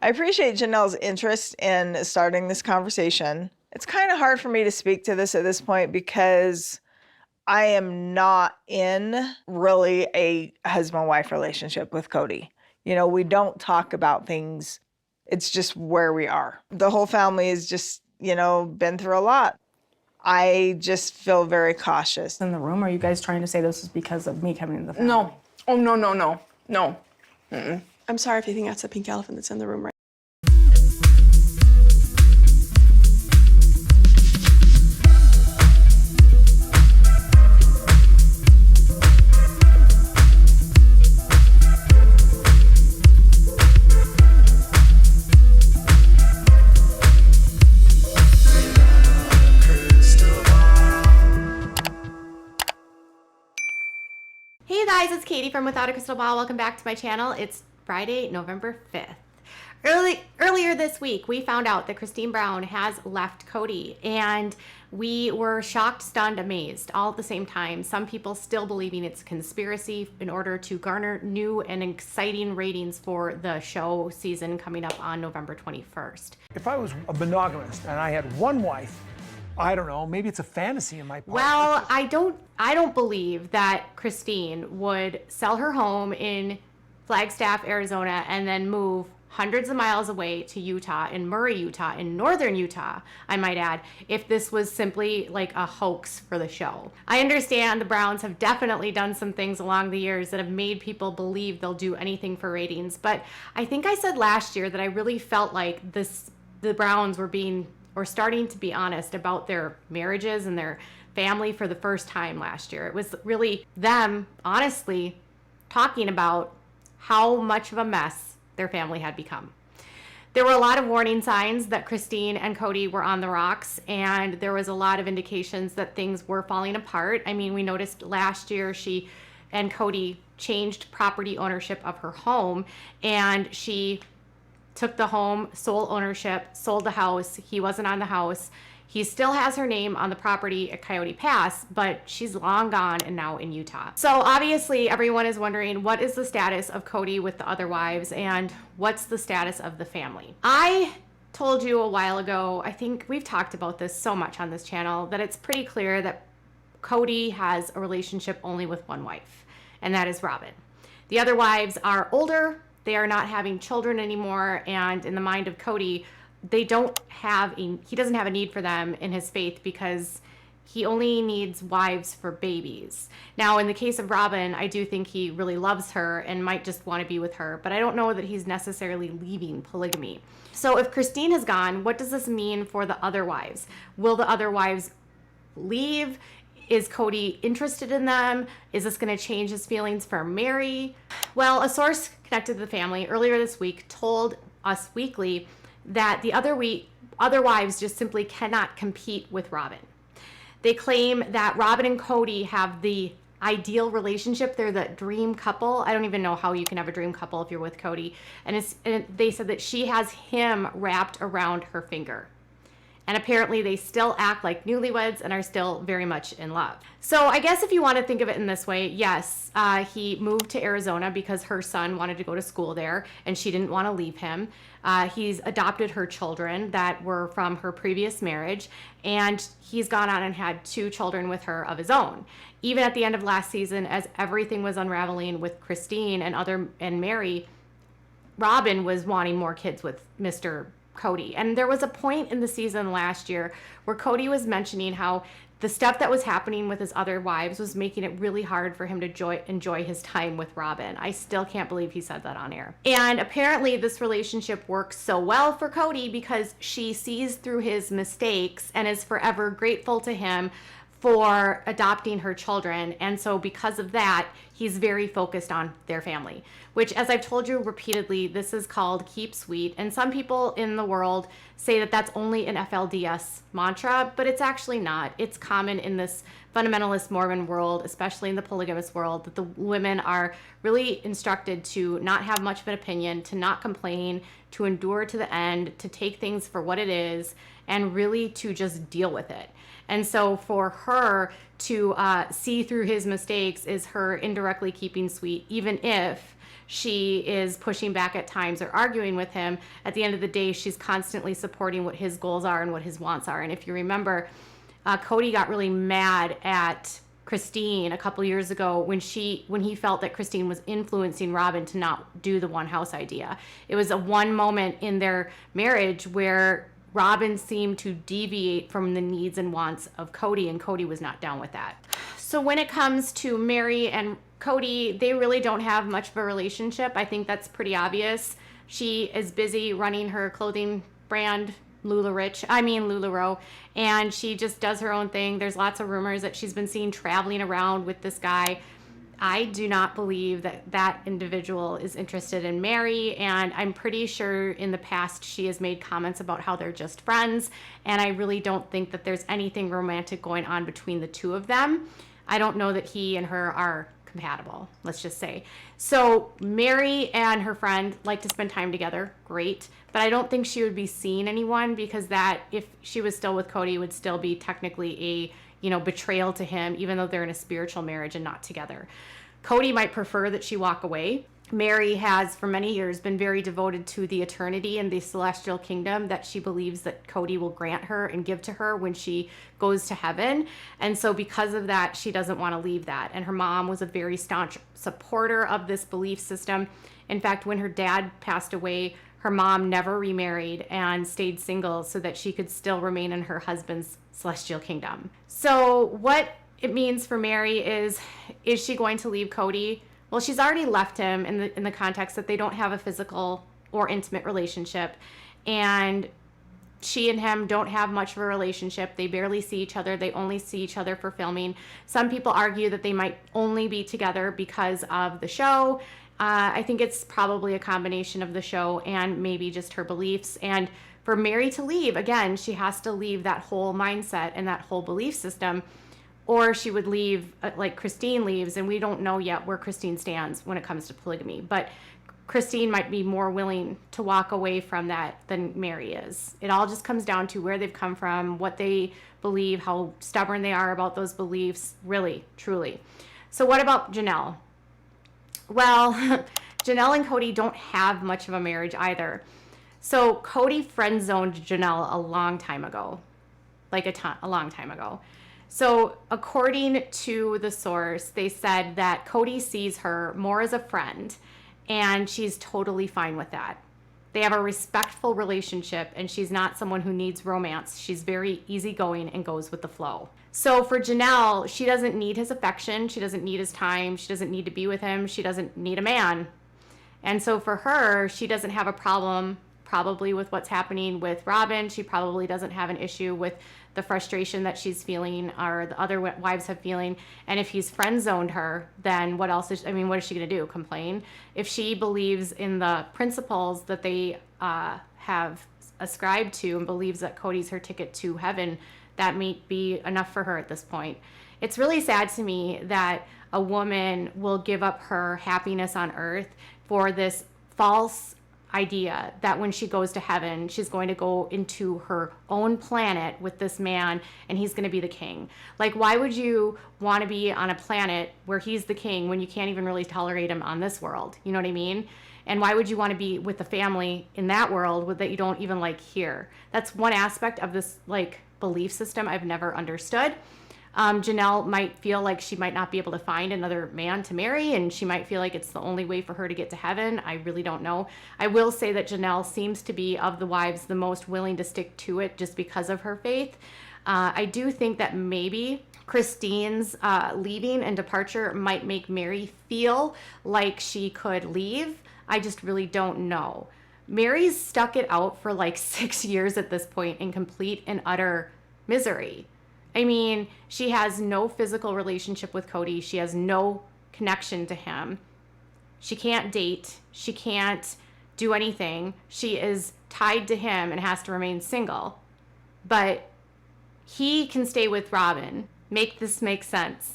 I appreciate Janelle's interest in starting this conversation. It's kind of hard for me to speak to this at this point because I am not in really a husband-wife relationship with Kody. You know, we don't talk about things. It's just where we are. The whole family has just, been through a lot. I just feel very cautious. In the room, are you guys trying to say this is because of me coming in the family? No. Oh, no, no, no. No. I'm sorry if you think that's a pink elephant that's in the room right. Hey guys, it's Katie from Without a Crystal Ball. Welcome back to my channel. It's Friday, November 5th. Earlier this week, we found out that Christine Brown has left Kody, and we were shocked, stunned, amazed, all at the same time. Some people still believing it's a conspiracy in order to garner new and exciting ratings for the show season coming up on November 21st. If I was a monogamist and I had one wife, I don't know, maybe it's a fantasy in my part. Well, I don't believe that Christine would sell her home in Flagstaff, Arizona, and then move hundreds of miles away to Utah, in Meri, Utah, in northern Utah, I might add, if this was simply like a hoax for the show. I understand the Browns have definitely done some things along the years that have made people believe they'll do anything for ratings, but I think I said last year that I really felt like the Browns were starting to be honest about their marriages and their family for the first time last year. It was really them, honestly, talking about how much of a mess their family had become. There were a lot of warning signs that Christine and Kody were on the rocks, and there was a lot of indications that things were falling apart. I mean, we noticed last year she and Kody changed property ownership of her home, and she took the home, sole ownership, sold the house. He wasn't on the house. He still has her name on the property at Coyote Pass, but she's long gone and now in Utah. So obviously everyone is wondering, what is the status of Kody with the other wives, and what's the status of the family? I told you a while ago, I think we've talked about this so much on this channel, that it's pretty clear that Kody has a relationship only with one wife, and that is Robyn. The other wives are older, they are not having children anymore, and in the mind of Kody, he doesn't have a need for them in his faith, because he only needs wives for babies. Now, in the case of Robyn, I do think he really loves her and might just want to be with her, but I don't know that he's necessarily leaving polygamy. So if Christine has gone, what does this mean for the other wives? Will the other wives leave? Is Kody interested in them? Is this going to change his feelings for Meri? Well, a source connected to the family earlier this week told Us Weekly that the other wives just simply cannot compete with Robyn. They claim that Robyn and Kody have the ideal relationship. They're the dream couple. I don't even know how you can have a dream couple if you're with Kody. And they said that she has him wrapped around her finger. And apparently they still act like newlyweds and are still very much in love. So I guess if you want to think of it in this way, yes, he moved to Arizona because her son wanted to go to school there and she didn't want to leave him. He's adopted her children that were from her previous marriage, and he's gone on and had 2 children with her of his own. Even at the end of last season, as everything was unraveling with Christine and Meri, Robyn was wanting more kids with Mr. Kody. And there was a point in the season last year where Kody was mentioning how the stuff that was happening with his other wives was making it really hard for him to enjoy his time with Robyn. I still can't believe he said that on air. And apparently this relationship works so well for Kody because she sees through his mistakes and is forever grateful to him for adopting her children. And so because of that, he's very focused on their family, which, as I've told you repeatedly, this is called keep sweet. And some people in the world say that that's only an FLDS mantra, but it's actually not. It's common in this fundamentalist Mormon world, especially in the polygamous world, that the women are really instructed to not have much of an opinion, to not complain, to endure to the end, to take things for what it is, and really to just deal with it. And so for her to see through his mistakes is her indirectly keeping sweet, even if she is pushing back at times or arguing with him. At the end of the day, she's constantly supporting what his goals are and what his wants are. And if you remember, Kody got really mad at Christine a couple years ago when he felt that Christine was influencing Robyn to not do the one house idea. It was a one moment in their marriage where Robyn seemed to deviate from the needs and wants of Kody, and Kody was not down with that. So when it comes to Meri and Kody, they really don't have much of a relationship. I think that's pretty obvious. She is busy running her clothing brand, LuLaRoe, and she just does her own thing. There's lots of rumors that she's been seen traveling around with this guy. I do not believe that that individual is interested in Meri, and I'm pretty sure in the past she has made comments about how they're just friends, and I really don't think that there's anything romantic going on between the two of them. I don't know that he and her are compatible, let's just say. So Meri and her friend like to spend time together, great, but I don't think she would be seeing anyone, because that, if she was still with Kody, would still be technically a betrayal to him, even though they're in a spiritual marriage and not together. Kody might prefer that she walk away. Meri has for many years been very devoted to the eternity and the celestial kingdom that she believes that Kody will grant her and give to her when she goes to heaven. And so because of that, she doesn't want to leave that. And her mom was a very staunch supporter of this belief system. In fact, when her dad passed away, her mom never remarried and stayed single so that she could still remain in her husband's celestial kingdom. So what it means for Meri is she going to leave Kody? Well, she's already left him in the context that they don't have a physical or intimate relationship, and she and him don't have much of a relationship. They barely see each other. They only see each other for filming. Some people argue that they might only be together because of the show. I think it's probably a combination of the show and maybe just her beliefs. And for Meri to leave, again, she has to leave that whole mindset and that whole belief system, or she would leave like Christine leaves, and we don't know yet where Christine stands when it comes to polygamy. But Christine might be more willing to walk away from that than Meri is. It all just comes down to where they've come from, what they believe, how stubborn they are about those beliefs, really, truly. So what about Janelle? Well, Janelle and Kody don't have much of a marriage either. So Kody friend-zoned Janelle a long time ago, a long time ago. So according to the source, they said that Kody sees her more as a friend, and she's totally fine with that. They have a respectful relationship, and she's not someone who needs romance. She's very easygoing and goes with the flow. So for Janelle, she doesn't need his affection. She doesn't need his time. She doesn't need to be with him. She doesn't need a man. And so for her, she doesn't have a problem probably with what's happening with Robyn. She probably doesn't have an issue with the frustration that she's feeling or the other wives have feeling. And if he's friend zoned her, then what else is, what is she going to do? Complain? If she believes in the principles that they have ascribed to and believes that Kody's her ticket to heaven, that may be enough for her at this point. It's really sad to me that a woman will give up her happiness on earth for this false idea that when she goes to heaven, she's going to go into her own planet with this man and he's going to be the king. Like, why would you want to be on a planet where he's the king when you can't even really tolerate him on this world? You know what I mean? And why would you want to be with the family in that world that you don't even like here? That's one aspect of this belief system I've never understood. Janelle might feel like she might not be able to find another man to marry, and she might feel like it's the only way for her to get to heaven. I really don't know. I will say that Janelle seems to be, of the wives, the most willing to stick to it just because of her faith. I do think that maybe Christine's leaving and departure might make Meri feel like she could leave. I just really don't know. Meri's stuck it out for 6 years at this point in complete and utter misery. She has no physical relationship with Kody. She has no connection to him. She can't date. She can't do anything. She is tied to him and has to remain single. But he can stay with Robyn. Make this make sense.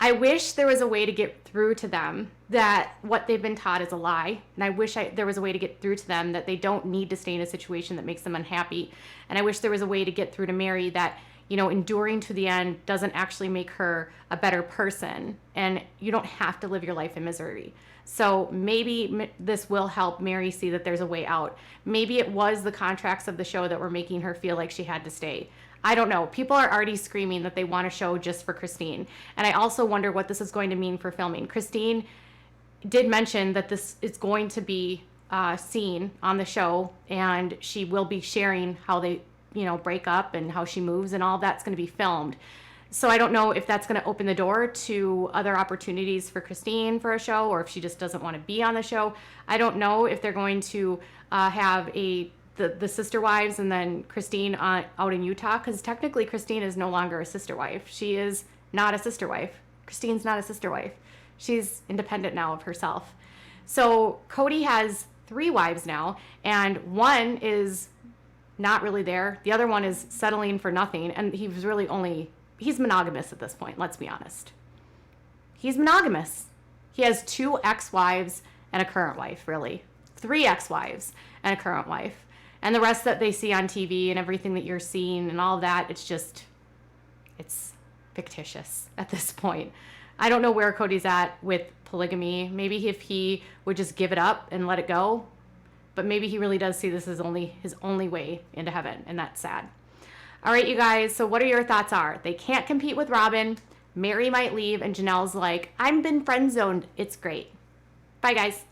I wish there was a way to get through to them that what they've been taught is a lie. And I wish there was a way to get through to them that they don't need to stay in a situation that makes them unhappy. And I wish there was a way to get through to Meri that, you know, enduring to the end doesn't actually make her a better person. And you don't have to live your life in misery. So maybe this will help Meri see that there's a way out. Maybe it was the contracts of the show that were making her feel like she had to stay. I don't know. People are already screaming that they want a show just for Christine. And I also wonder what this is going to mean for filming. Christine did mention that this is going to be seen on the show, and she will be sharing how they, you know, break up and how she moves, and all that's going to be filmed. So I don't know if that's going to open the door to other opportunities for Christine for a show, or if she just doesn't want to be on the show. I don't know if they're going to have the sister wives and then Christine out in Utah, because technically Christine is no longer a sister wife. She is not a sister wife. Christine's not a sister wife. She's independent now of herself. So Kody has 3 wives now, and one is not really there. The other one is settling for nothing, and he's monogamous at this point, let's be honest. He's monogamous. He has 2 ex-wives and a current wife, really. 3 ex-wives and a current wife. And the rest that they see on TV and everything that you're seeing and all that, it's fictitious at this point. I don't know where Kody's at with polygamy. Maybe if he would just give it up and let it go, but maybe he really does see this as his only way into heaven, and that's sad. All right, you guys, so what are your thoughts are? They can't compete with Robyn. Meri might leave, and Janelle's like, I've been friend zoned. It's great. Bye, guys.